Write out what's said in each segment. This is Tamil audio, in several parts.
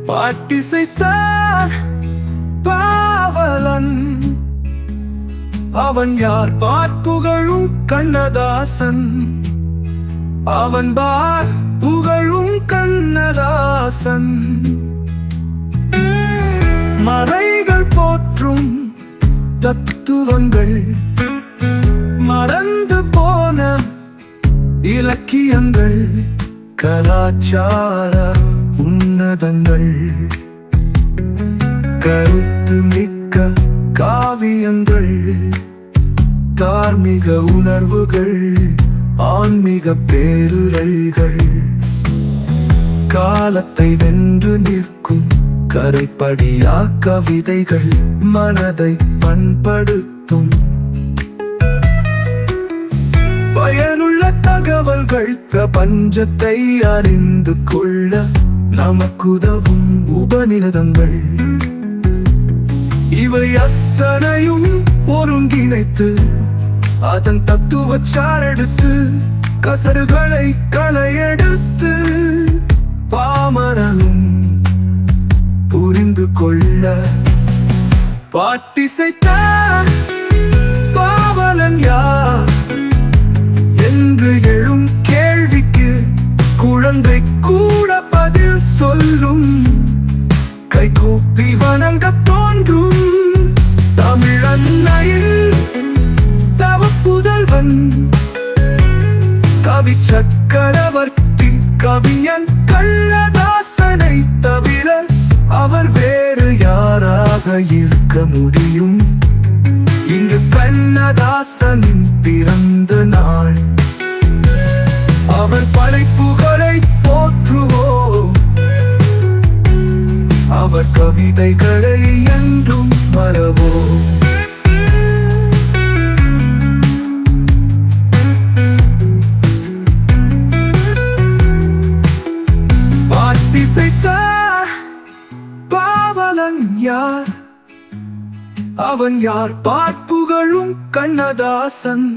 பாட்டிசைத்தான் பாவலன். அவன் யார்? பார்ப்புகழும் கண்ணதாசன். அவன் பார் புகழும் கண்ணதாசன். மறைகள் போற்றும் தத்துவங்கள், மறந்து போன இலக்கியங்கள், கலாச்சார உன்னதங்கள், கருத்து மிக்க காவியங்கள், தார்மீக உணர்வுகள், ஆன்மீக பேருரைகள், காலத்தை வென்று நிற்கும் கரைப்படியா கவிதைகள், மனதை பண்படுத்தும் பயனுள்ள தகவல்கள், பிரபஞ்சத்தை அறிந்து கொள்ள நமக்குதவும் உபநிடதங்கள். இவை அத்தனையும் ஒருங்கிணைத்து அதன் தத்துவ சாரெடுத்து கசடுகளை களையெடுத்து பாமரனும் புரிந்து கொள்ள பாட்டிசைத்தான் பாவலன் யார் என்று எழும் கேள்விக்கு குழந்தை கூட பதில் சொல்லும். கைகூப்பி வணங்க தோன்றும் தமிழன்னையில் தவப்புதல்வன், கவி சக்கரவர்த்தி கவிஞன் கண்ணதாசனை தவிர அவர் வேறு யாராக இருக்க முடியும்? இங்கு கண்ணதாசனின் பிறந்த நாள். அவர் படைப்புகளை போற்றுவோம், அவர் கவிதைகளை என்றும் மறவோம். பாட்டிசைத்தான் பாவலன் யார்? அவன் யார்? பார்ப்புகழும் கண்ணதாசன்.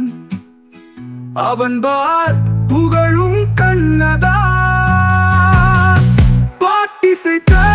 அவன் பார் புகழும் கண்ணதாசன். பாட்டிசைத்தான்